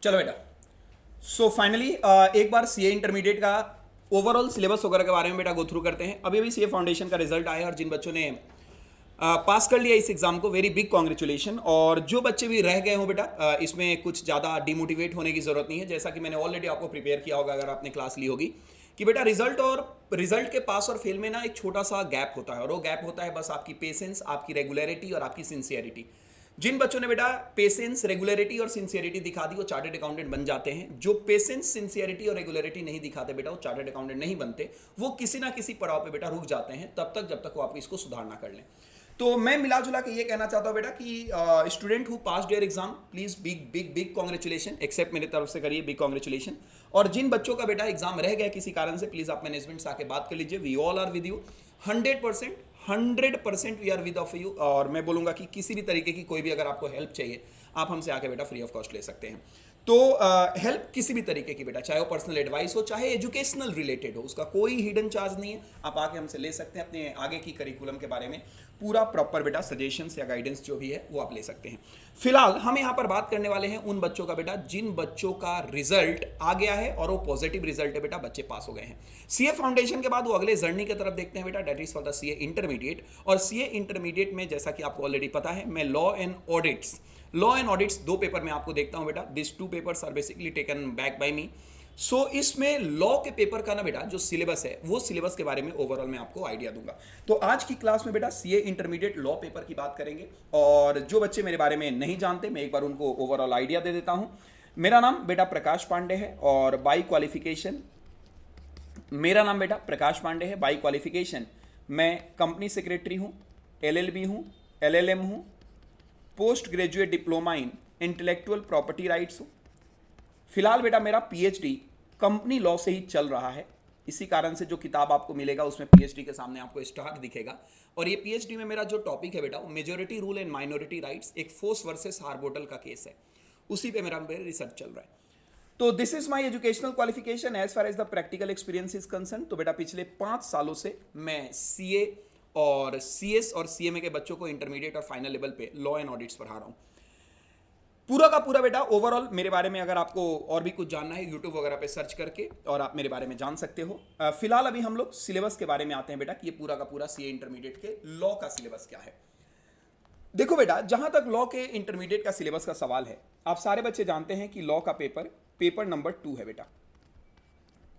चलो बेटा। So finally एक बार सीए इंटरमीडिएट का ओवरऑल सिलेबस वगैरह के बारे में बेटा गो थ्रू करते हैं। अभी अभी सीए फाउंडेशन का रिजल्ट आया और जिन बच्चों ने पास कर लिया इस एग्जाम को, वेरी बिग कॉन्ग्रेचुलेशन। और जो बच्चे भी रह गए हो बेटा, इसमें कुछ ज़्यादा डिमोटिवेट होने की ज़रूरत नहीं है। जैसा कि मैंने ऑलरेडी आपको प्रिपेयर किया होगा अगर आपने क्लास ली होगी, कि बेटा रिजल्ट के पास और फेल में ना एक छोटा सा गैप होता है, और वो गैप होता है बस आपकी पेशेंस, आपकी रेगुलरिटी और आपकी सिंसियरिटी। जिन बच्चों ने बेटा पेशेंस, रेगुलरिटी और सिंसियरिटी दिखा दी वो चार्टर्ड अकाउंटेंट बन जाते हैं। जो पेशेंस, सिंसियरिटी और रेगुलरिटी नहीं दिखाते बेटा वो चार्टर्ड अकाउंटेंट नहीं बनते। वो किसी ना किसी पड़ाव पे बेटा रुक जाते हैं, तब तक जब तक वो आप इसको सुधार ना कर लें। तो मैं मिला जुला के ये कहना चाहता हूँ बेटा कि student who pass their exam, please big big big congratulation, accept मेरी तरफ से करिए बिग कॉन्ग्रेचुलेशन। और जिन बच्चों का बेटा एग्जाम रह गया किसी कारण से, प्लीज आप मैनेजमेंट से आके बात कर लीजिए। We all are with you 100%, 100% we are with of you. और मैं बोलूंगा कि किसी भी तरीके की कोई भी अगर आपको हेल्प चाहिए, आप हमसे आके बेटा फ्री ऑफ कॉस्ट ले सकते हैं। तो हेल्प किसी भी तरीके की बेटा, चाहे वो पर्सनल एडवाइस हो, चाहे एजुकेशनल रिलेटेड हो, उसका कोई हिडन चार्ज नहीं है। आप आके हमसे ले सकते हैं, अपने आगे की करिकुलम के बारे में पूरा प्रॉपर बेटा सजेशंस या गाइडेंस जो भी है वो आप ले सकते हैं। फिलहाल हम यहाँ पर बात करने वाले हैं उन बच्चों का बेटा जिन बच्चों का रिजल्ट आ गया है और वो पॉजिटिव रिजल्ट है बेटा, बच्चे पास हो गए हैं। सीए फाउंडेशन के बाद वो अगले जर्नी की तरफ देखते हैं बेटा, that is for the CA intermediate. और सीए इंटरमीडिएट में जैसा कि आपको ऑलरेडी पता है, मैं लॉ एंड ऑडिट्स दो पेपर में आपको देखता हूं बेटा। This two papers are basically taken back by me. So इसमें लॉ के पेपर का ना बेटा जो सिलेबस है, वो सिलेबस के बारे में ओवरऑल मैं आपको आइडिया दूंगा। तो आज की क्लास में बेटा सीए इंटरमीडिएट लॉ पेपर की बात करेंगे। और जो बच्चे मेरे बारे में नहीं जानते, मैं एक बार उनको ओवरऑल आइडिया दे देता हूं। मेरा नाम बेटा प्रकाश पांडे है और बाई क्वालिफिकेशन, मेरा नाम बेटा प्रकाश पांडे है। बाई क्वालिफिकेशन मैं कंपनी सेक्रेटरी हूँ, एलएलबी हूँ, एलएलएम हूँ, post graduate diploma in intellectual property rights हूँ। फिलहाल बेटा मेरा पीएचडी कंपनी लॉ से ही चल रहा है। इसी कारण से जो किताब आपको मिलेगा उसमें पीएचडी के सामने आपको स्टार दिखेगा। और ये पीएचडी में मेरा जो टॉपिक है बेटा वो majority rule and minority rights, एक फोर्स वर्सेस हार्बोटल का केस है, उसी पे मेरा रिसर्च चल रहा है। तो this is my educational qualification as far as the practical experience is concern. तो बेटा पिछले 5 सालों से मैं सीए और सीएस और सीएमए के बच्चों को इंटरमीडिएट और फाइनल लेवल पे लॉ एंड ऑडिट्स पढ़ा रहा हूँ। पूरा का पूरा बेटा ओवरऑल मेरे बारे में अगर आपको और भी कुछ जानना है, यूट्यूब वगैरह पे सर्च करके और आप मेरे बारे में जान सकते हो। फिलहाल अभी हम लोग सिलेबस के बारे में आते हैं बेटा कि ये पूरा का पूरा सीए इंटरमीडिएट के लॉ का सिलेबस क्या है। देखो बेटा, जहां तक लॉ के इंटरमीडिएट का सिलेबस का सवाल है, आप सारे बच्चे जानते हैं कि लॉ का पेपर नंबर 2 है बेटा,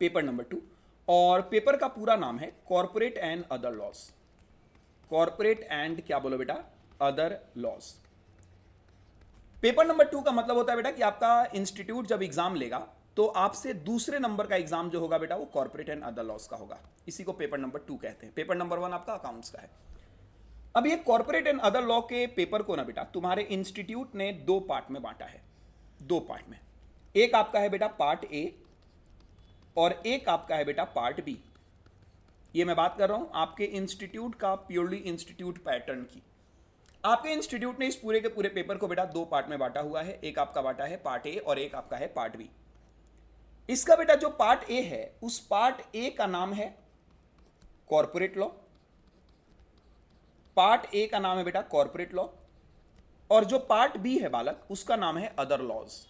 पेपर नंबर 2। और पेपर का पूरा नाम है corporate and other laws. Corporate and क्या बोलो बेटा, अदर लॉज। पेपर नंबर 2 का मतलब होता है बेटा कि आपका इंस्टीट्यूट जब एग्जाम लेगा तो आपसे दूसरे नंबर का एग्जाम जो होगा बेटा वो कॉर्पोरेट एंड अदर लॉज का होगा। इसी को पेपर नंबर 2 कहते हैं। पेपर नंबर 1 आपका अकाउंट्स का है। अब ये कॉर्पोरेट एंड अदर लॉ के पेपर को ना बेटा तुम्हारे इंस्टीट्यूट ने 2 पार्ट में बांटा है। 2 पार्ट में, एक आपका है बेटा पार्ट ए और एक आपका है बेटा पार्ट बी। ये मैं बात कर रहा हूं आपके इंस्टीट्यूट का प्योरली इंस्टीट्यूट पैटर्न की। आपके इंस्टीट्यूट ने इस पूरे के पूरे पेपर को बेटा 2 पार्ट में बांटा हुआ है। एक आपका बांटा है पार्ट ए और एक आपका है पार्ट बी। इसका बेटा जो पार्ट ए है, उस पार्ट ए का नाम है कॉर्पोरेट लॉ। पार्ट ए का नाम है बेटा कॉर्पोरेट लॉ। और जो पार्ट बी है बालक, उसका नाम है अदर लॉज।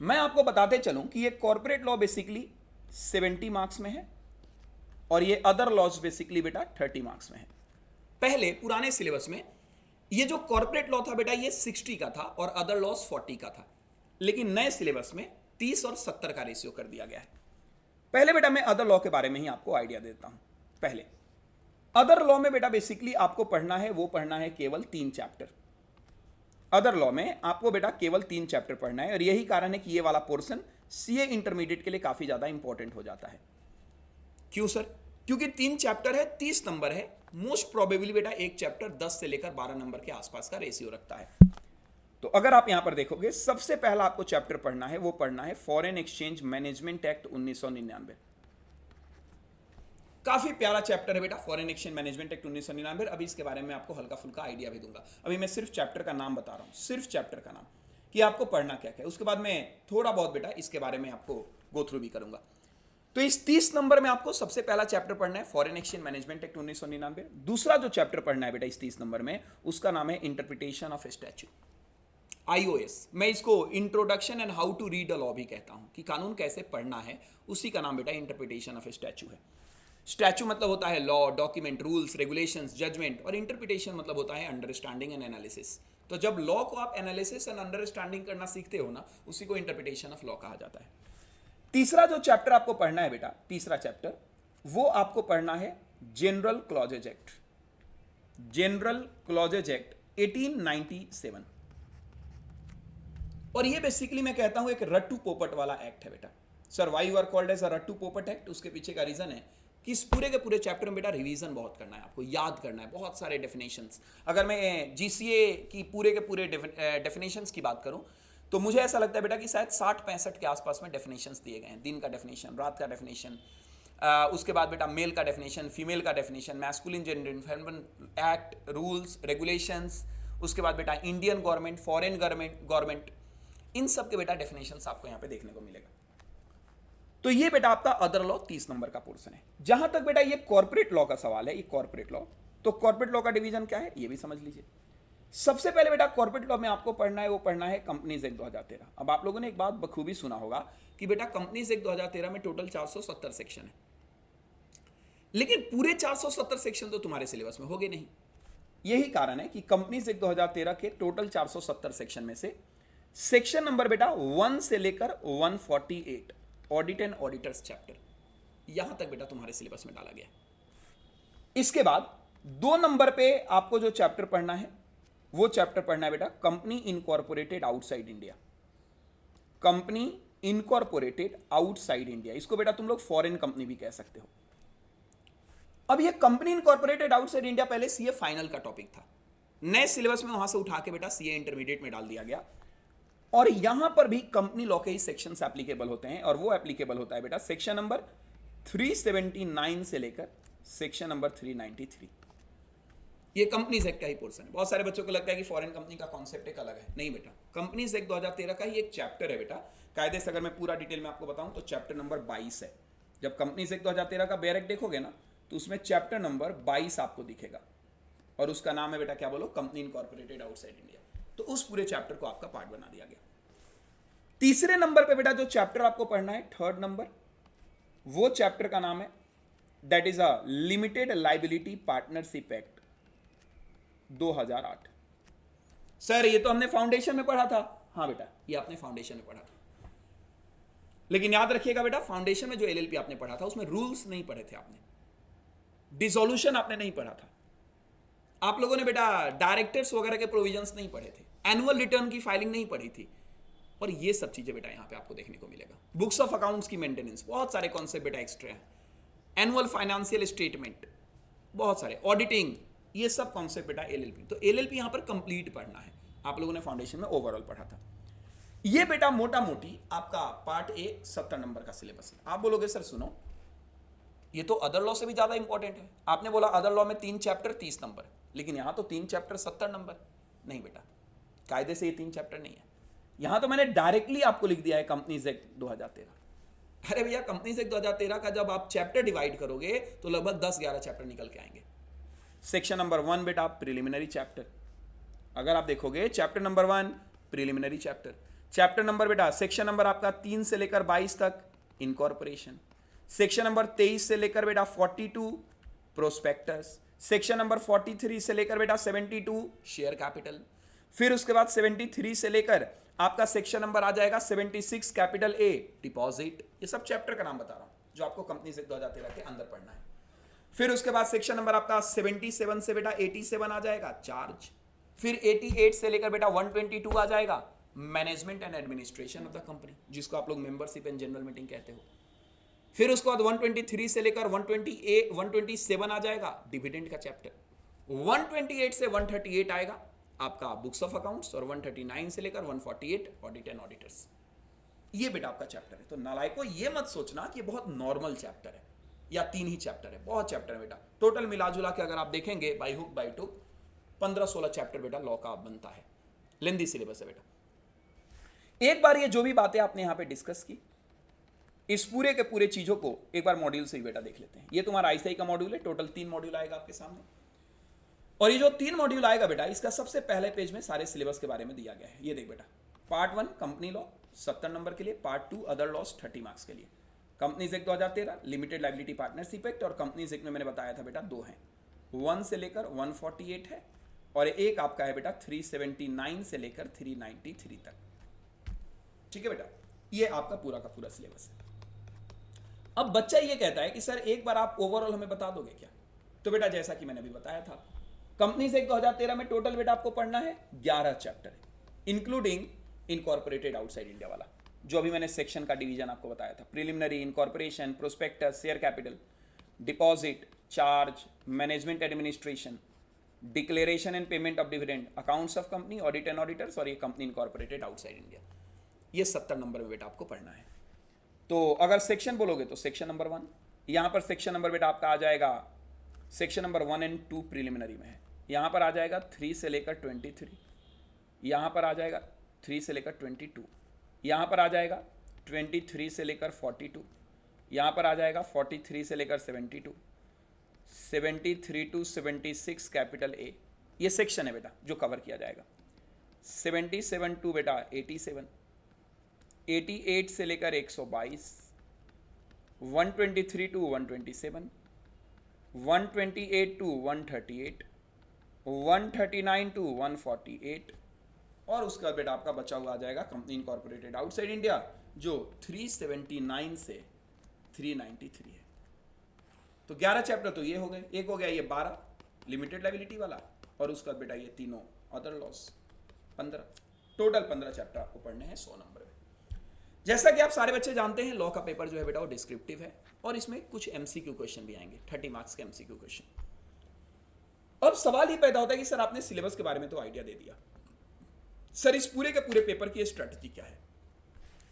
मैं आपको बताते चलूं कि ये कॉर्पोरेट लॉ बेसिकली 70 मार्क्स में है और ये अदर लॉज बेसिकली बेटा 30 मार्क्स में है। पहले पुराने सिलेबस में ये जो कॉर्पोरेट लॉ था बेटा ये 60 का था और अदर लॉज 40 का था। लेकिन नए सिलेबस में 30 और 70 का रेशियो कर दिया गया है। पहले बेटा मैं अदर लॉ के बारे में ही आपको आइडिया देता हूं। पहले अदर लॉ में बेटा बेसिकली आपको पढ़ना है, वो पढ़ना है केवल 3 चैप्टर। अदर लॉ में आपको बेटा केवल 3 चैप्टर पढ़ना है और यही कारण है कि ये वाला पोर्शन सीए इंटरमीडिएट के लिए काफी ज्यादा इंपॉर्टेंट हो जाता है। क्यों सर? क्योंकि 3 चैप्टर है, 30 नंबर है। मोस्ट प्रोबेबली बेटा एक चैप्टर 10 से लेकर 12 नंबर के आसपास का रेशियो रखता है। तो अगर आप यहां पर देखोगे, सबसे पहला आपको चैप्टर पढ़ना है, वो पढ़ना है फॉरेन एक्सचेंज मैनेजमेंट एक्ट 1999। काफी प्यारा चैप्टर है बेटा, फॉरेन एक्सचेंज मैनेजमेंट एक्ट 1999। अभी इसके बारे में आपको हल्का फुल्का आइडिया भी दूंगा। अभी मैं सिर्फ चैप्टर का नाम बता रहा हूं, सिर्फ चैप्टर का नाम, कि आपको पढ़ना क्या क्या है। उसके बाद मैं थोड़ा बहुत बेटा इसके बारे में आपको गो थ्रू भी करूंगा। तो इस 30 नंबर में आपको सबसे पहला चैप्टर पढ़ना है फॉरेन एक्सचेंज मैनेजमेंट एक्ट 1999। दूसरा जो चैप्टर पढ़ना है बेटा इस 30 नंबर में, उसका नाम है इंटरप्रिटेशन ऑफ स्टैच्यू। IOS, मैं इसको introduction and how to read a law भी कहता हूं, कि कानून कैसे पढ़ना है, उसी का नाम बेटा इंटरप्रिटेशन ऑफ ए स्टैचू है। स्टैचू मतलब होता है law, document, rules, regulations, judgement, और इंटरप्रिटेशन मतलब होता है अंडरस्टैंडिंग एंड एनालिसिस। तो जब लॉ को आप एनालिसिस एंड अंडरस्टैंडिंग करना सीखते हो ना, उसी को इंटरप्रिटेशन ऑफ लॉ कहा जाता है। तीसरा जो चैप्टर आपको पढ़ना है बेटा, तीसरा चैप्टर, वो आपको पढ़ना है general clauses act. General clauses act 1897। और ये बेसिकली मैं कहता हूं एक रट्टू पोपट वाला एक्ट है बेटा। Sir why you are called as a रट्टू पोपट एक्ट, उसके पीछे का रीजन है कि इस पूरे के पूरे चैप्टर में बेटा रिवीजन बहुत करना है, आपको याद करना है बहुत सारे डेफिनेशंस। अगर मैं जीसीए की पूरे के पूरे डेफिनेशंस की बात करूं, तो मुझे ऐसा लगता है बेटा कि शायद 60-65 के आसपास में डेफिनेशंस दिए गए हैं। दिन का डेफिनेशन, रात का डेफिनेशन, उसके बाद बेटा मेल का डेफिनेशन, फीमेल का definition, masculine gender information act, rules, regulations, उसके बाद बेटा इंडियन गवर्नमेंट, फॉरेन गवर्नमेंट, इन सब के बेटा डेफिनेशंस आपको यहाँ पे देखने को मिलेगा। तो ये बेटा आपका अदर लॉ 30 नंबर का पोर्शन है। जहां तक बेटा ये कॉर्पोरेट लॉ का सवाल है, ये कॉर्पोरेट लॉ, तो कॉर्पोरेट लॉ का डिवीजन क्या है ये भी समझ लीजिए। सबसे पहले बेटा कॉर्पोरेट लॉ में आपको पढ़ना है, वो पढ़ना है कंपनीज एक्ट 2013। अब आप लोगों ने एक बात बखूबी सुना होगा कि बेटा कंपनीज एक्ट 2013 में टोटल 470 सेक्शन है, लेकिन पूरे 470 सेक्शन तो तुम्हारे सिलेबस में होंगे नहीं। यही कारण है कि कंपनीज एक्ट 2013 के टोटल 470 सेक्शन में से सेक्शन नंबर बेटा 1 से लेकर 148 ऑडिट एंड ऑडिटर्स चैप्टर, यहां तक बेटा तुम्हारे सिलेबस में डाला गया। इसके बाद 2 नंबर पे आपको जो चैप्टर पढ़ना है, वो चैप्टर पढ़ना है बेटा company incorporated outside India. Company incorporated outside India, इसको बेटा तुम लोग फॉरेन कंपनी भी कह सकते हो। अब ये कंपनी इनकॉर्पोरेटेड आउटसाइड इंडिया पहले सीए फाइनल का टॉपिक था, नए सिलेबस में वहां से उठा के बेटा सीए इंटरमीडिएट में डाल दिया गया। और यहां पर भी कंपनी लॉ के ही सेक्शंस एप्लीकेबल होते हैं, और वो एप्लीकेबल होता है बेटा सेक्शन नंबर 379 से लेकर सेक्शन नंबर 393। ये कंपनीज एक्ट का ही पोर्शन है। बहुत सारे बच्चों को लगता है कि फॉरेन कंपनी का कॉन्सेप्ट एक अलग है, नहीं बेटा, कंपनीज एक्ट 2013 का ही एक चैप्टर है बेटा। कायदे से अगर मैं पूरा डिटेल में आपको बताऊं तो चैप्टर नंबर 22 है। जब कंपनीज एक्ट 2013 का बेयर एक्ट देखोगे ना, तो उसमें चैप्टर नंबर 22 आपको दिखेगा, और उसका नाम है बेटा क्या बोलो, कंपनी इनकॉर्पोरेटेड आउटसाइड इंडिया। तो उस पूरे चैप्टर को आपका पार्ट बना दिया गया। तीसरे नंबर पे बेटा जो चैप्टर आपको पढ़ना है, थर्ड नंबर, वो चैप्टर का नाम है that is a limited liability partnership act 2008। Sir ये तो हमने फाउंडेशन में पढ़ा था। हाँ बेटा, ये आपने फाउंडेशन में पढ़ा था, लेकिन याद रखिएगा बेटा फाउंडेशन में जो एलएलपी आपने पढ़ा था उसमें रूल्स नहीं पढ़े थे आपने, डिसोल्यूशन आपने नहीं पढ़ा था, आप लोगों ने बेटा डायरेक्टर्स वगैरह के प्रोविजंस नहीं पढ़े थे, एनुअल रिटर्न की फाइलिंग नहीं पढ़ी थी, और ये सब चीजें बेटा यहां पे आपको देखने को मिलेगा। बुक्स ऑफ अकाउंट्स की मेंटेनेंस, बहुत सारे कॉन्सेप्ट बेटा एक्स्ट्रा है, एनुअल फाइनेंशियल स्टेटमेंट, बहुत सारे, ऑडिटिंग, ये सब कॉन्सेप्ट बेटा एलएलपी। तो एलएलपी यहां पर कंप्लीट पढ़ना है, आप लोगों ने फाउंडेशन में ओवरऑल पढ़ा था। ये बेटा मोटा मोटी आपका पार्ट ए 70 नंबर का सिलेबस है। आप बोलोगे सर सुनो, ये तो अदर लॉ से भी ज्यादा इंपॉर्टेंट है। आपने बोला अदर लॉ में 3 चैप्टर 30 नंबर, लेकिन यहां तो 3 चैप्टर 70 नंबर। नहीं बेटा, कायदे से ये 3 चैप्टर नहीं है। यहां तो मैंने डायरेक्टली आपको लिख दिया है कंपनीज एक्ट 2013। अरे भैया, कंपनीज एक्ट 2013 का जब आप चैप्टर डिवाइड करोगे तो लगभग 10-11 चैप्टर निकल के आएंगे। सेक्शन नंबर 1 बेटा प्रिलिमिनरी चैप्टर, अगर आप देखोगे chapter number 1 preliminary chapter, chapter number बेटा सेक्शन नंबर आपका 3 से लेकर 22 तक इनकॉर्पोरेशन, सेक्शन नंबर 23 से लेकर बेटा 42 प्रोस्पेक्टस, सेक्शन नंबर 43 से लेकर बेटा 72 शेयर कैपिटल, फिर उसके बाद 73 से लेकर आपका सेक्शन नंबर आ जाएगा 76 कैपिटल ए डिपॉजिट। ये सब चैप्टर का नाम बता रहा हूं जो आपको कंपनी से 2013 के अंदर पढ़ना है। फिर उसके बाद सेक्शन नंबर आपका 77 से बेटा 87 आ जाएगा चार्ज, फिर 88 से लेकर बेटा 122 आ जाएगा management and administration of the company, जिसको आप लोग मेंबरशिप एंड जनरल मीटिंग कहते हो। फिर उसके बाद 123 से लेकर 127 आ जाएगा डिविडेंड का चैप्टर, 128 से 138 आएगा आपका बुक्स ऑफ अकाउंट्स, और 139 से लेकर 148 ऑडिट एंड ऑडिटर्स। ये बेटा आपका चैप्टर है। तो नालायको ये मत सोचना कि बहुत नॉर्मल चैप्टर है या 3 ही चैप्टर है, बहुत चैप्टर है बेटा। टोटल मिलाजुला के अगर आप देखेंगे by hook by took 15-16 chapter बेटा लॉ का बनता है, लेंदी सिलेबस है बेटा। एक बार ये जो भी बातें आपने यहां पे डिस्कस की, इस पूरे के पूरे चीजों को एक बार मॉड्यूल से ही बेटा देख लेते हैं। ये तुम्हारा आईसीआई का मॉड्यूल है, टोटल 3 मॉड्यूल आएगा आपके सामने। और ये जो 3 मॉड्यूल आएगा बेटा, इसका सबसे पहले पेज में सारे सिलेबस के बारे में दिया गया है। ये देख बेटा, पार्ट 1 कंपनी लॉ 70 नंबर के लिए, पार्ट 2 अदर लॉस 30 मार्क्स के लिए, companies act 2013, limited liability partnership act, और कंपनीज एक्ट में मैंने बताया था बेटा 2 हैं, 1 से लेकर 148 है, और एक आपका है बेटा 379 से लेकर 393 तक। ठीक है बेटा, ये आपका पूरा का पूरा सिलेबस है। अब बच्चा ये कहता है कि सर एक बार आप ओवरऑल हमें बता दोगे क्या? तो बेटा जैसा कि मैंने अभी बताया था, कंपनीज एक्ट 2013 में टोटल बेटा आपको पढ़ना है 11 chapter, including incorporated outside India वाला, जो अभी मैंने सेक्शन का डिवीजन आपको बताया था, preliminary, incorporation, prospectus, share capital, deposit, charge, management administration, declaration and payment of dividend, accounts of company, audit and auditors, और ये कंपनी इनकॉर्पोरेटेड आउटसाइड इंडिया। ये 70 नंबर में बेटा आपको पढ़ना है। तो अगर सेक्शन बोलोगे तो सेक्शन नंबर 1, यहाँ पर सेक्शन नंबर बेटा आपका आ जाएगा, सेक्शन नंबर 1 और 2 प्रिलिमिनरी में है, यहाँ पर आ जाएगा 3 से लेकर 23, यहाँ पर आ जाएगा 3 से लेकर 22, यहाँ पर आ जाएगा 23 से लेकर 42, यहाँ पर आ जाएगा 43 से लेकर 72, 73 टू 76 कैपिटल ए, ये सेक्शन है बेटा जो कवर किया जाएगा। 77 टू बेटा 87, 88 से लेकर 122, 123 टू 127, 128 टू 138, 139 टू 148, और उसके बाद बेटा आपका बचा हुआ आ जाएगा कंपनी इनकॉर्पोरेटेड आउटसाइड इंडिया, जो 379 से 393 है। तो 11 चैप्टर तो ये हो गए, एक हो गया ये 12 लिमिटेड लायबिलिटी वाला, और उसका बेटा ये तीनों अदर लॉस 15, टोटल 15 चैप्टर आपको पढ़ने हैं 100 नंबर में। जैसा कि आप सारे बच्चे जानते हैं, लॉ का पेपर जो है बेटा वो डिस्क्रिप्टिव है, और इसमें कुछ एमसीक्यू क्वेश्चन भी आएंगे, 30 मार्क्स के एमसीक्यू क्वेश्चन। अब सवाल ये पैदा होता है कि सर आपने सिलेबस के बारे में तो आइडिया दे दिया, सर इस पूरे के पूरे पेपर की स्ट्रेटजी क्या है?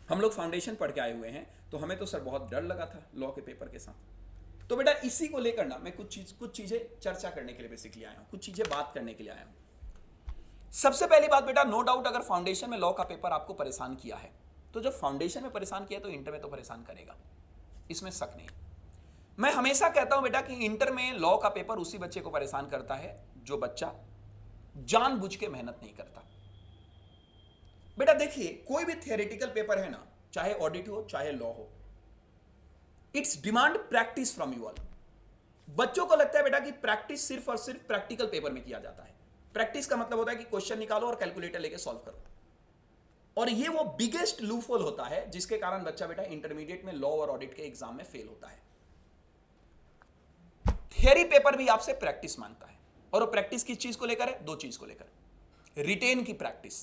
हम लोग फाउंडेशन पढ़ के आए हुए हैं, तो हमें तो सर बहुत डर लगा था लॉ के पेपर के साथ। तो बेटा इसी को लेकर ना मैं कुछ चीजें चर्चा करने के लिए बेसिकली आया हूं, कुछ चीजें बात करने के लिए आया हूं। सबसे पहली बात बेटा, नो डाउट अगर फाउंडेशन में लॉ का पेपर आपको परेशान किया है, तो जब फाउंडेशन में परेशान किया तो इंटर में तो परेशान करेगा, इसमें शक नहीं। मैं हमेशा कहता हूं बेटा कि इंटर में लॉ का पेपर उसी बच्चे को परेशान करता है जो बच्चा जानबूझ के मेहनत नहीं करता। बेटा देखिए, कोई भी थियोरेटिकल पेपर है ना, चाहे ऑडिट हो चाहे लॉ हो, it's demand practice from you all. बच्चों को लगता है बेटा कि प्रैक्टिस सिर्फ और सिर्फ प्रैक्टिकल पेपर में किया जाता है। प्रैक्टिस का मतलब होता है कि क्वेश्चन निकालो और कैलकुलेटर लेके सॉल्व करो, और ये वो बिगेस्ट लूपहोल होता है जिसके कारण बच्चा बेटा इंटरमीडिएट में लॉ और ऑडिट के एग्जाम में फेल होता है। थियरी पेपर भी आपसे प्रैक्टिस मांगता है, और वो प्रैक्टिस किस चीज को लेकर है? 2 चीज को लेकर, रिटेन की प्रैक्टिस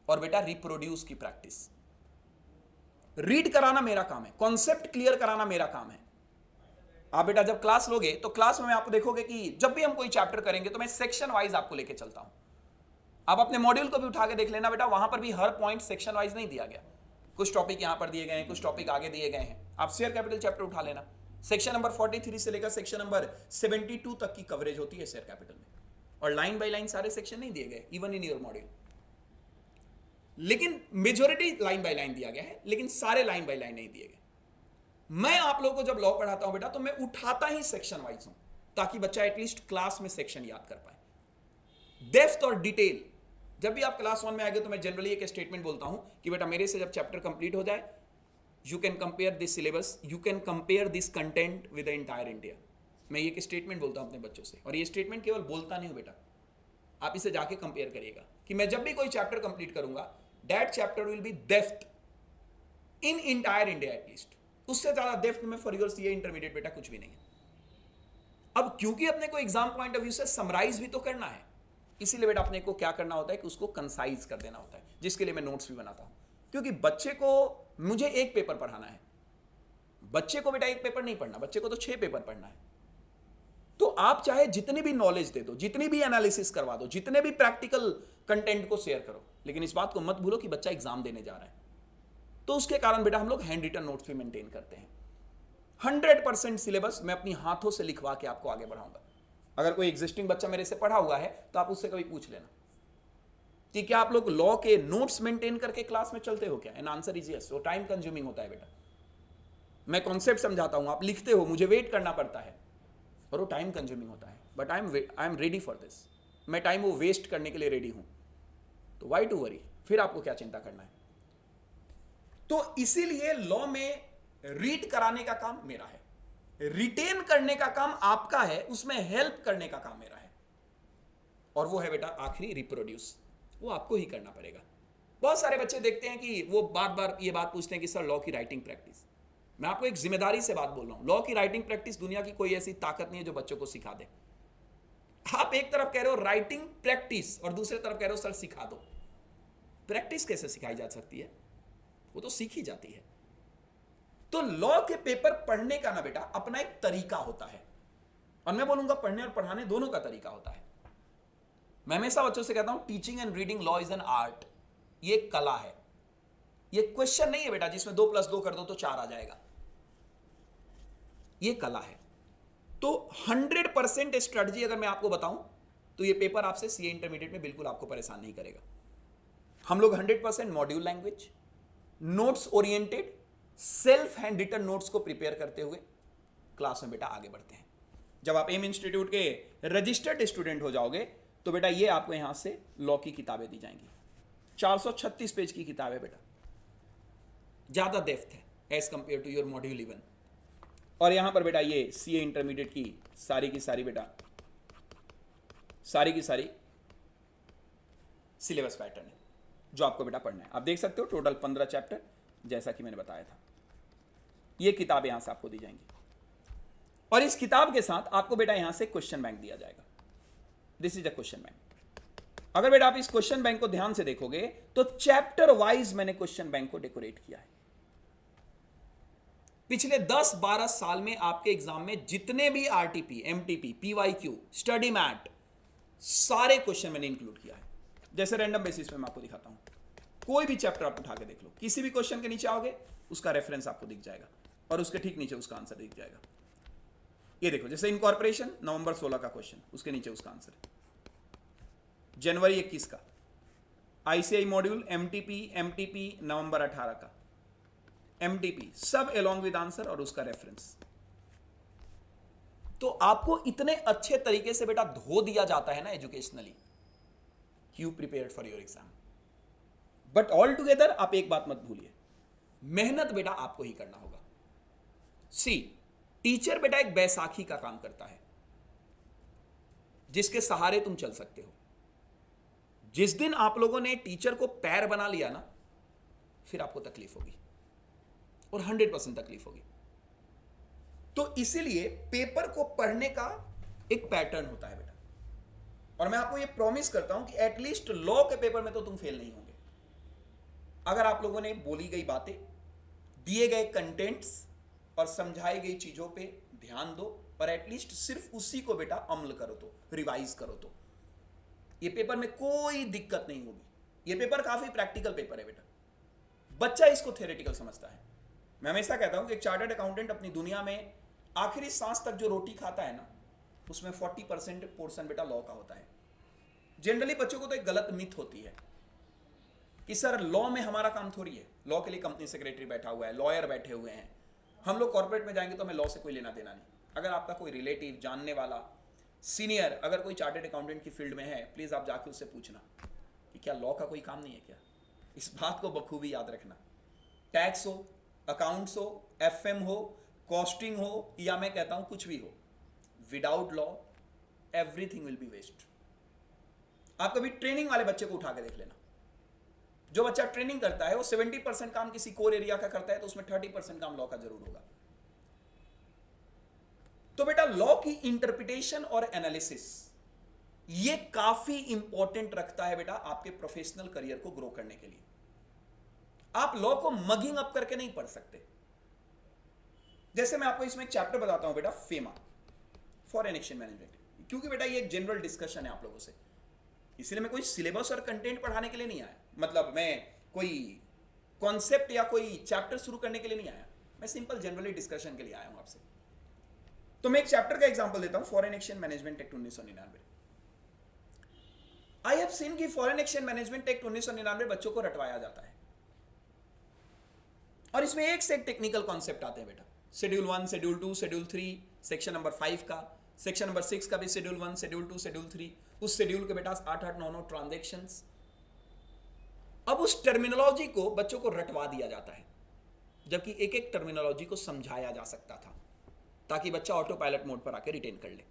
और बेटा रिप्रोड्यूस की प्रैक्टिस। रीड कराना मेरा काम है, कॉन्सेप्ट क्लियर कराना मेरा काम है। आप बेटा जब क्लास लोगे तो क्लास में आप देखोगे कि जब भी हम कोई चैप्टर करेंगे तो मैं सेक्शन वाइज आपको लेके चलता हूं। आप अपने मॉड्यूल को भी उठा के देख लेना बेटा, वहां पर भी हर पॉइंट सेक्शन वाइज नहीं दिया गया, कुछ टॉपिक यहां पर दिए गए हैं, कुछ टॉपिक आगे दिए गए हैं। आप शेयर कैपिटल चैप्टर उठा लेना, सेक्शन नंबर 43 से लेकर सेक्शन नंबर 72 तक की कवरेज होती है शेयर कैपिटल में, और लाइन बाय लाइन सारे सेक्शन नहीं दिए गए इवन इन योर मॉड्यूल, लेकिन मेजॉरिटी लाइन बाय लाइन दिया गया है, लेकिन सारे लाइन बाय लाइन नहीं दिए गए। मैं आप लोगों को जब लॉ पढ़ाता हूं बेटा, तो मैं उठाता ही सेक्शन वाइज हूं, ताकि बच्चा एटलीस्ट क्लास में सेक्शन याद कर पाए। डेप्थ और डिटेल, जब भी आप क्लास 1 में आएंगे तो मैं जनरली एक स्टेटमेंट बोलता हूं कि बेटा मेरे से जब चैप्टर कंप्लीट हो जाए, you can compare this syllabus, you can compare this content with the entire India. मैं ये स्टेटमेंट बोलता हूं अपने बच्चों से, और ये स्टेटमेंट केवल बोलता नहीं हूं बेटा, आप इसे जाके कंपेयर करिएगा कि मैं जब भी कोई चैप्टर कंप्लीट करूंगा, that chapter will be depth in entire India at least. उससे ज्यादा डेप्थ में फॉर योर सीए इंटरमीडिएट बेटा कुछ भी नहीं है। अब क्योंकि अपने को एग्जाम पॉइंट ऑफ व्यू से समराइज भी तो करना है, इसीलिए बेटा अपने को क्या करना होता है कि उसको कंसाइज कर देना होता है, जिसके लिए मैं नोट्स भी बनाता हूं। क्योंकि बच्चे को मुझे एक पेपर पढ़ाना है, बच्चे को बेटा एक पेपर नहीं पढ़ना, बच्चे को तो 6 पेपर पढ़ना है। तो आप चाहे जितनी भी नॉलेज दे दो, जितनी भी एनालिसिस करवा दो, जितने भी प्रैक्टिकल कंटेंट को शेयर करो, लेकिन इस बात को मत भूलो कि बच्चा एग्जाम देने जा रहा है। तो उसके कारण बेटा हम लोग हैंड रिटन नोट्स भी मेंटेन करते हैं। 100% सिलेबस मैं अपनी हाथों से लिखवा के आपको आगे बढ़ाऊंगा। अगर कोई एग्जिस्टिंग बच्चा मेरे से पढ़ा हुआ है तो आप उससे कभी पूछ लेना कि क्या आप लोग लॉ के नोट्स मेंटेन करके क्लास में चलते हो क्या? An answer is yes. वो टाइम कंज्यूमिंग होता है बेटा, मैं कॉन्सेप्ट समझाता हूं, आप लिखते हो, मुझे वेट करना पड़ता है, और वो टाइम कंज्यूमिंग होता है। But I am ready for this, मैं टाइम वो वेस्ट करने के लिए रेडी हूं, तो वाई टू वरी, फिर आपको क्या चिंता करना है। तो इसीलिए लॉ में रीड कराने का काम मेरा है, रिटेन करने का काम आपका है, उसमें हेल्प करने का काम मेरा है, और वो है बेटा आखिरी रिप्रोड्यूस, वो आपको ही करना पड़ेगा। बहुत सारे बच्चे देखते हैं कि वो बार बार ये बात पूछते हैं कि सर लॉ की राइटिंग प्रैक्टिस, मैं आपको एक जिम्मेदारी से बात बोल रहा हूं, लॉ की राइटिंग प्रैक्टिस दुनिया की कोई ऐसी ताकत नहीं है जो बच्चों को सिखा दे। आप एक तरफ कह रहे हो राइटिंग प्रैक्टिस और दूसरे तरफ कह रहे हो सर सिखा दो। प्रैक्टिस कैसे सिखाई जा सकती है, वो तो सीखी जाती है। तो लॉ के पेपर पढ़ने का ना बेटा अपना एक तरीका होता है, और मैं बोलूंगा पढ़ने और पढ़ाने दोनों का तरीका होता है। मैं हमेशा बच्चों से कहता हूं teaching and reading law is an art, ये एक कला है, ये क्वेश्चन नहीं है बेटा जिसमें 2+2 कर दो तो 4 आ जाएगा, ये कला है। तो 100% स्ट्रेटजी अगर मैं आपको बताऊं तो ये पेपर आपसे सीए इंटरमीडिएट में बिल्कुल आपको परेशान नहीं करेगा। हम लोग 100% module language, notes oriented, self hand written notes को प्रिपेयर करते हुए क्लास में बेटा आगे बढ़ते हैं। जब आप एम इंस्टीट्यूट के रजिस्टर्ड स्टूडेंट हो जाओगे तो बेटा ये आपको यहां से लॉ की किताबें दी जाएंगी, 436 पेज की किताब है बेटा, ज्यादा डेप्थ है as compare to your module even. और यहां पर बेटा ये सीए इंटरमीडिएट की सारी बेटा सारी सिलेबस पैटर्न है जो आपको बेटा पढ़ना है। आप देख सकते हो टोटल 15 चैप्टर, जैसा कि मैंने बताया था। ये किताब यहां से आपको दी जाएंगी, और इस किताब के साथ आपको बेटा यहां से क्वेश्चन बैंक दिया जाएगा। This is a question bank. अगर बेटा आप इस क्वेश्चन बैंक को ध्यान से देखोगे तो चैप्टर वाइज मैंने क्वेश्चन बैंक को डेकोरेट किया है। पिछले 10-12 साल में आपके एग्जाम में जितने भी RTP, MTP, PYQ, study mat, सारे क्वेश्चन मैंने इंक्लूड किया है। जैसे रैंडम बेसिस पे मैं आपको दिखाता हूं, कोई भी चैप्टर आप उठा के देख लो, किसी भी क्वेश्चन के नीचे आओगे उसका रेफरेंस आपको दिख जाएगा, और उसके ठीक नीचे उसका आंसर दिख जाएगा। ये देखो, जैसे इनकॉर्पोरेशन नवंबर 16 का क्वेश्चन, उसके नीचे उसका आंसर है। जनवरी 21 का आईसीआई मॉड्यूल एमटीपी नवंबर 18 का एमटीपी, सब अलोंग विद आंसर और उसका रेफरेंस। तो आपको इतने अच्छे तरीके से बेटा धो दिया जाता है ना educationally, you prepared for your exam. But all together आप एक बात मत भूलिए, मेहनत बेटा आपको ही करना होगा। सी, टीचर बेटा एक बैसाखी का काम करता है जिसके सहारे तुम चल सकते हो। जिस दिन आप लोगों ने टीचर को पैर बना लिया ना, फिर आपको तकलीफ होगी, और 100% तकलीफ होगी। तो इसीलिए पेपर को पढ़ने का एक पैटर्न होता है बेटा, और मैं आपको ये प्रॉमिस करता हूं कि एटलीस्ट लॉ के पेपर में तो तुम फेल नहीं होंगे अगर आप लोगों ने बोली गई बातें, दिए गए कंटेंट्स और समझाई गई चीजों पे ध्यान दो, और एटलीस्ट सिर्फ उसी को बेटा अमल करो, तो रिवाइज करो, तो ये पेपर में कोई दिक्कत नहीं होगी। ये पेपर काफी प्रैक्टिकल पेपर है बेटा, बच्चा इसको थ्योरेटिकल समझता है। मैं हमेशा कहता हूं कि एक चार्टर्ड अकाउंटेंट अपनी दुनिया में आखिरी सांस तक जो रोटी खाता है ना, उसमें 40% पोर्शन बेटा लॉ का होता है। जनरली बच्चों को तो एक गलत मिथ होती है कि सर लॉ में हमारा काम थोड़ी है, लॉ के लिए कंपनी सेक्रेटरी बैठा हुआ है, लॉयर बैठे हुए हैं, हम लोग कॉर्पोरेट में जाएंगे तो हमें लॉ से कोई लेना देना नहीं। अगर आपका कोई रिलेटिव, जानने वाला, सीनियर अगर कोई चार्टर्ड अकाउंटेंट की फील्ड में है, प्लीज आप जाके उससे पूछना कि क्या लॉ का कोई काम नहीं है क्या। इस बात को बखूबी याद रखना, टैक्स हो, अकाउंट्स हो, एफएम हो, कॉस्टिंग हो, या मैं कहता हूं कुछ भी हो, without law everything will be waste. आप कभी ट्रेनिंग वाले बच्चे को उठा के देख लेना, जो बच्चा ट्रेनिंग करता है वो 70% काम किसी कोर एरिया का करता है, तो उसमें 30% काम लॉ का जरूर होगा। तो बेटा लॉ की इंटरप्रिटेशन और एनालिसिस ये काफी इंपॉर्टेंट रखता है बेटा आपके प्रोफेशनल करियर को ग्रो करने के लिए। आप लॉ को मगिंग अप करके नहीं पढ़ सकते। जैसे मैं आपको इसमें एक चैप्टर बताता हूं बेटा, फेमा, फॉरेन एक्सचेंज मैनेजमेंट, क्योंकि बेटा ये एक जनरल डिस्कशन है आप लोगों से, इसलिए मैं कोई सिलेबस और कंटेंट पढ़ाने के लिए नहीं आया, मतलब मैं कोई कॉन्सेप्ट या कोई चैप्टर शुरू करने के लिए नहीं आया, मैं सिंपल जनरली डिस्कशन के लिए आया हूं आपसे। तो मैं एक चैप्टर का एग्जांपल देता हूं, foreign exchange management act 1999। I have seen कि फॉरेन एक्सचेंज मैनेजमेंट एक्ट 1999 बच्चों को रटवाया जाता है, और इसमें एक से एक टेक्निकल कॉन्सेप्ट आते हैं बेटा, schedule 1, schedule 2, schedule 3, section number 5 का, सेक्शन नंबर 6 का भी शेड्यूल 1, शेड्यूल 2, शेड्यूल 3, उस शेड्यूल के बेटा 8-8, 9-9 ट्रांजेक्शंस। अब उस टर्मिनोलॉजी को बच्चों को रटवा दिया जाता है, जबकि एक एक टर्मिनोलॉजी को समझाया जा सकता था ताकि बच्चा ऑटो पायलट मोड पर आकर रिटेन कर ले।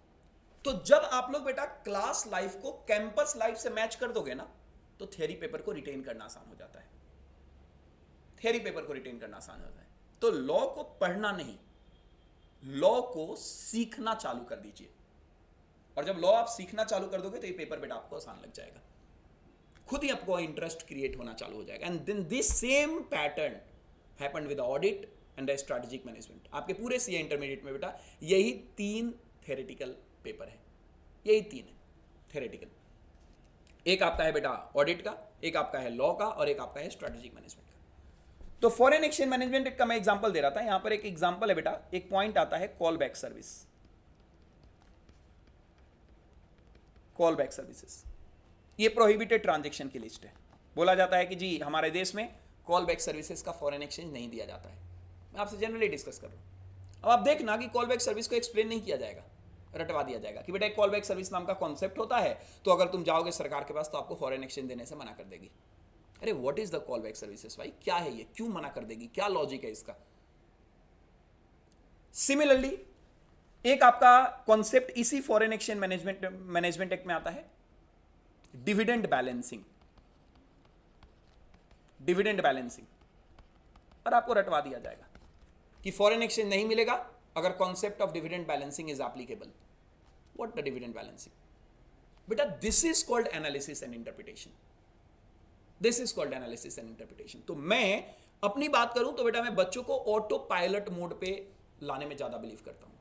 तो जब आप लोग बेटा क्लास लाइफ को कैंपस लाइफ से मैच कर दोगे ना, तो थ्योरी पेपर को रिटेन करना आसान हो जाता है। थ्योरी पेपर को रिटेन करना आसान होता है। तो लॉ को पढ़ना नहीं, लॉ को सीखना चालू कर दीजिए, और जब लॉ आप सीखना चालू कर दोगे तो ये पेपर बेटा आपको आसान लग जाएगा, खुद ही आपको इंटरेस्ट क्रिएट होना चालू हो जाएगा। And then this same pattern happened with audit and strategic management. आपके पूरे सीए इंटरमीडिएट में बेटा यही 3 थ्योरेटिकल पेपर है, यही 3 है थ्योरेटिकल। एक आपका है बेटा ऑडिट का, एक आपका है लॉ का, और एक आपका है स्ट्रेटेजिक मैनेजमेंट का। तो फॉरेन एक्सचेंज मैनेजमेंट का मैं एग्जांपल दे रहा था, यहां पर एक एग्जांपल है बेटा, एक पॉइंट आता है call back service. Call back services ये प्रोहिबिटेड ट्रांजैक्शन की लिस्ट है। बोला जाता है कि जी हमारे देश में कॉल बैक सर्विसेज का फॉरेन एक्सचेंज नहीं दिया जाता है। मैं आपसे जनरली डिस्कस कर रहा हूं। अब आप देखना कि कॉल बैक सर्विस को एक्सप्लेन नहीं किया जाएगा, रटवा दिया जाएगा कि बेटा एक कॉल बैक सर्विस नाम का कॉन्सेप्ट होता है, तो अगर तुम जाओगे सरकार के पास तो आपको फॉरेन एक्सचेंज देने से मना कर देगी। अरे what is the call back services भाई, क्या है ये, क्यों मना कर देगी, क्या लॉजिक है इसका। सिमिलरली एक आपका कॉन्सेप्ट इसी फॉरेन एक्सचेंज मैनेजमेंट एक्ट में आता है, डिविडेंड बैलेंसिंग। डिविडेंड बैलेंसिंग और आपको रटवा दिया जाएगा कि फॉरेन एक्सचेंज नहीं मिलेगा अगर concept of dividend balancing is applicable. What the dividend balancing बेटा, this is called analysis and interpretation. This is called analysis and interpretation. तो मैं अपनी बात करूं तो बेटा मैं बच्चों को ऑटो पायलट मोड पे लाने में ज्यादा बिलीव करता हूं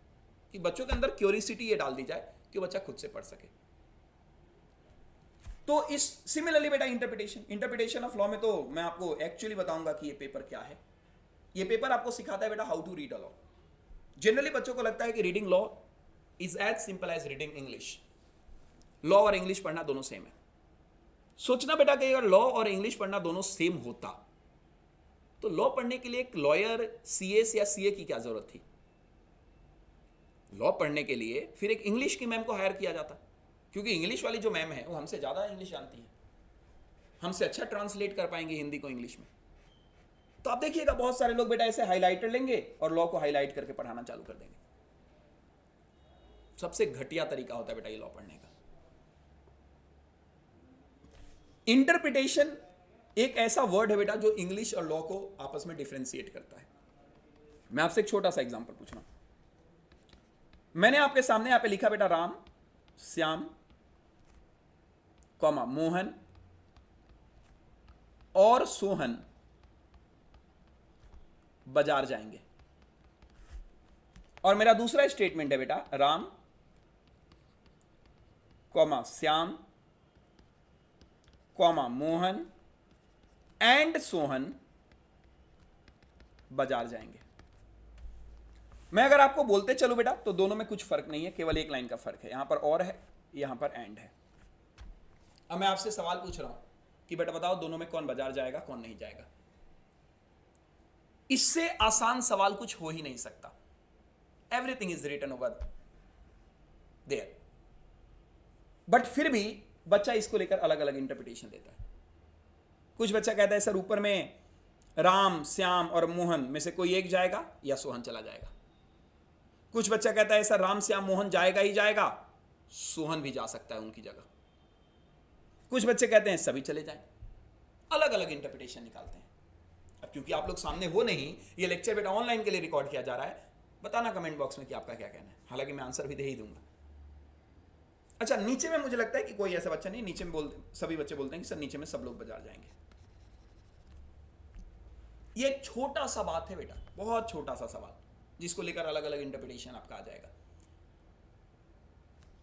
कि बच्चों के अंदर क्यूरियोसिटी ये डाल दी जाए कि बच्चा खुद से पढ़ सके। तो इस सिमिलरली बेटा इंटरप्रिटेशन ऑफ लॉ में तो मैं आपको एक्चुअली बताऊंगा कि ये पेपर क्या है। ये पेपर आपको सिखाता है बेटा how to read a law. Generally बच्चों को लगता है कि reading law is as simple as reading English. Law और इंग्लिश पढ़ना दोनों सेम है। सोचना बेटा कि अगर लॉ और इंग्लिश पढ़ना दोनों सेम होता तो लॉ पढ़ने के लिए एक लॉयर सीएस या सीए की क्या जरूरत थी। लॉ पढ़ने के लिए फिर एक इंग्लिश की मैम को हायर किया जाता, क्योंकि इंग्लिश वाली जो मैम है वो हमसे ज़्यादा इंग्लिश जानती है, हमसे अच्छा ट्रांसलेट कर पाएंगे हिंदी को इंग्लिश में। तो आप देखिएगा बहुत सारे लोग बेटा ऐसे हाइलाइटर लेंगे और लॉ को हाईलाइट करके पढ़ाना चालू कर देंगे। सबसे घटिया तरीका होता है बेटा ये लॉ पढ़ने का। इंटरप्रिटेशन एक ऐसा वर्ड है बेटा जो इंग्लिश और लॉ को आपस में डिफरेंशिएट करता है। मैं आपसे एक छोटा सा एग्जांपल पूछ रहा हूं। मैंने आपके सामने यहां पे लिखा बेटा राम, श्याम, कॉमा मोहन और सोहन बाजार जाएंगे। और मेरा दूसरा स्टेटमेंट है बेटा Ram, comma Shyam, comma Mohan and Sohan बाजार जाएंगे। मैं अगर आपको बोलते चलो बेटा तो दोनों में कुछ फर्क नहीं है, केवल एक लाइन का फर्क है, यहां पर और है, यहां पर एंड है। अब मैं आपसे सवाल पूछ रहा हूं कि बेटा बताओ दोनों में कौन बाजार जाएगा कौन नहीं जाएगा। इससे आसान सवाल कुछ हो ही नहीं सकता। Everything is written over there, but फिर भी बच्चा इसको लेकर अलग अलग इंटरप्रिटेशन देता है। कुछ बच्चा कहता है सर ऊपर में राम, श्याम और मोहन में से कोई एक जाएगा या सोहन चला जाएगा। कुछ बच्चा कहता है सर राम, श्याम, मोहन जाएगा ही जाएगा, सोहन भी जा सकता है उनकी जगह। कुछ बच्चे कहते हैं सभी चले जाएं। अलग अलग इंटरप्रिटेशन निकालते हैं। अब क्योंकि आप लोग सामने हो नहीं, ये लेक्चर बेटा ऑनलाइन के लिए रिकॉर्ड किया जा रहा है, बताना कमेंट बॉक्स में कि आपका क्या कहना है। हालांकि मैं आंसर भी दे ही दूंगा। अच्छा, नीचे में मुझे लगता है कि कोई ऐसा बच्चा नहीं, नीचे में सभी बच्चे बोलते हैं कि सर नीचे में सब लोग बाजार जाएंगे। ये एक छोटा सा बात है बेटा, बहुत छोटा सा सवाल जिसको लेकर अलग अलग इंटरप्रिटेशन आपका आ जाएगा।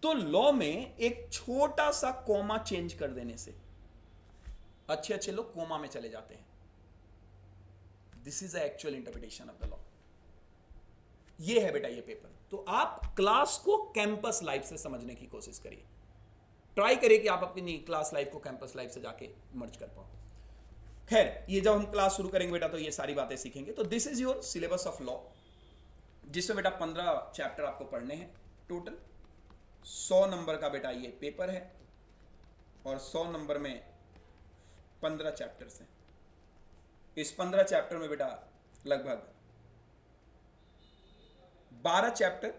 तो लॉ में एक छोटा सा कोमा चेंज कर देने से अच्छे अच्छे लोग कोमा में चले जाते हैं। This is the actual interpretation of the law. ये है बेटा ये पेपर। तो आप क्लास को कैंपस लाइफ से समझने की कोशिश करिए। ट्राई करिए कि आप अपनी क्लास लाइफ को कैंपस लाइफ से जाके मर्ज कर पाओ। खैर, ये जब हम क्लास शुरू करेंगे बेटा तो ये सारी बातें सीखेंगे। तो this is your syllabus of law, जिसमें बेटा 15 चैप्टर आपको पढ़ने हैं टोटल। 100 नंबर का बेटा ये पेपर है और 100 नंबर में 15 चैप्टर्स हैं। इस 15 चैप्टर में बेटा लगभग 12 चैप्टर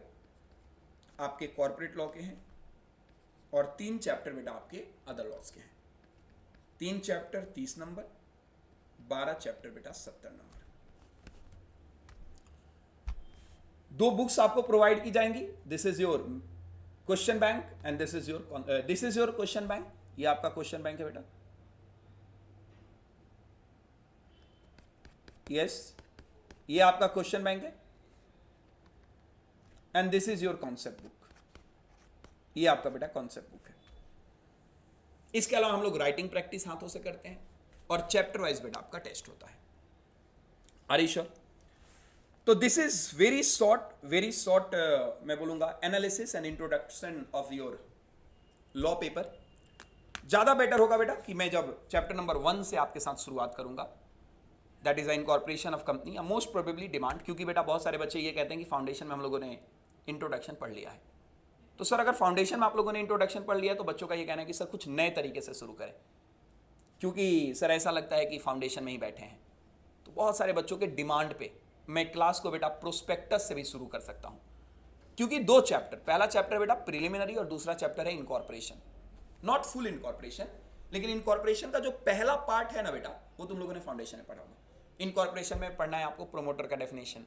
आपके कॉर्पोरेट लॉ के हैं और 3 चैप्टर बेटा आपके अदर लॉज के हैं। 3 चैप्टर 30 नंबर, 12 चैप्टर बेटा 70 नंबर। 2 बुक्स आपको प्रोवाइड की जाएंगी। This is your question bank and this is your question bank. ये आपका क्वेश्चन बैंक है बेटा। यस, ये आपका क्वेश्चन बैंक है and this is your concept book. ये आपका बेटा कॉन्सेप्ट बुक है। इसके अलावा हम लोग राइटिंग प्रैक्टिस हाथों से करते हैं और चैप्टर वाइज बेटा आपका टेस्ट होता है। Are you sure? तो दिस इज वेरी शॉर्ट मैं बोलूंगा analysis and introduction of your law paper. ज्यादा बेटर होगा बेटा कि मैं जब चैप्टर नंबर 1 से आपके साथ शुरुआत करूंगा, that is incorporation of company, most probably demand, क्योंकि बेटा बहुत सारे बच्चे ये कहते हैं कि फाउंडेशन में हम लोगों ने इंट्रोडक्शन पढ़ लिया है। तो सर अगर फाउंडेशन में आप लोगों ने इंट्रोडक्शन पढ़ लिया तो बच्चों का ये कहना है कि सर कुछ नए तरीके से शुरू करें, क्योंकि सर ऐसा लगता है कि फाउंडेशन में ही बैठे हैं। तो बहुत सारे बच्चों के डिमांड पे मैं क्लास को बेटा प्रोस्पेक्टस से भी शुरू कर सकता हूं, क्योंकि 2 चैप्टर, पहला चैप्टर बेटा प्रिलिमिनरी और दूसरा चैप्टर है इनकॉर्पोरेशन। नॉट फुल इनकॉर्पोरेशन, लेकिन इनकॉर्पोरेशन का जो पहला पार्ट है ना बेटा, वो तुम लोगों ने फाउंडेशन में पढ़ा होगा। इनकॉर्पोरेशन में पढ़ना है आपको प्रोमोटर का डेफिनेशन,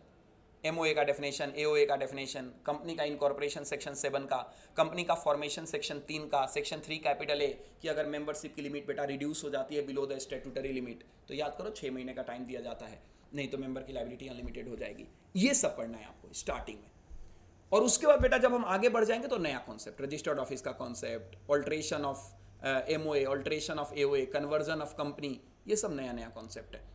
एमओए का डेफिनेशन, एओए का डेफिनेशन, कंपनी का इनकॉर्पोरेशन सेक्शन 7 का, कंपनी का फॉर्मेशन सेक्शन 3 का, सेक्शन 3 कैपिटल ए कि अगर मेंबरशिप की लिमिट बेटा रिड्यूस हो जाती है बिलो द स्टैट्यूटरी लिमिट तो याद करो 6 महीने का टाइम दिया जाता है, नहीं तो मेंबर की लायबिलिटी अनलिमिटेड हो जाएगी। ये सब पढ़ना है आपको स्टार्टिंग में। और उसके बाद बेटा जब हम आगे बढ़ जाएंगे तो नया कॉन्सेप्ट, रजिस्टर्ड ऑफिस का concept, alteration of MOA, alteration of AOA, conversion of company, ये सब नया नया कॉन्सेप्ट है।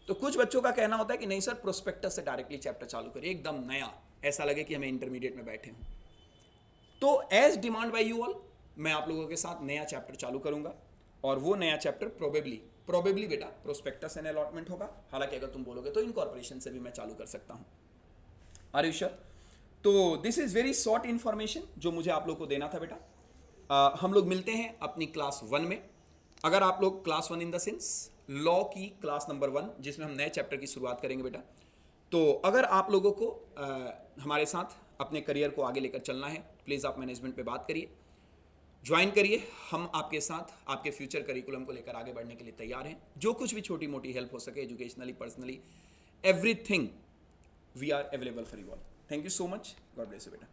तो कुछ बच्चों का कहना होता है कि नहीं सर प्रोस्पेक्टस से डायरेक्टली चैप्टर चालू करिए, एकदम नया, ऐसा लगे कि हमें इंटरमीडिएट में बैठे हों। तो as demand by you all मैं आप लोगों के साथ नया चैप्टर चालू करूंगा और वो नया चैप्टर प्रोबेबली बेटा प्रोस्पेक्टस एंड अलॉटमेंट होगा। हालांकि अगर तुम बोलोगे तो इनकॉर्पोरेशन से भी मैं चालू कर सकता हूं। Are you sure? तो this is very short information जो मुझे आप लोग को देना था बेटा। हम लोग मिलते हैं अपनी क्लास 1 में। अगर आप लोग class 1 in the sense law की क्लास नंबर 1 जिसमें हम नए चैप्टर की शुरुआत करेंगे बेटा, तो अगर आप लोगों को हमारे साथ अपने करियर को आगे लेकर चलना है, प्लीज़ आप मैनेजमेंट पे बात करिए, ज्वाइन करिए। हम आपके साथ आपके फ्यूचर करिकुलम को लेकर आगे बढ़ने के लिए तैयार हैं। जो कुछ भी छोटी मोटी हेल्प हो सके, educationally, personally, everything we are available for you all. Thank you so much, God bless you बेटा।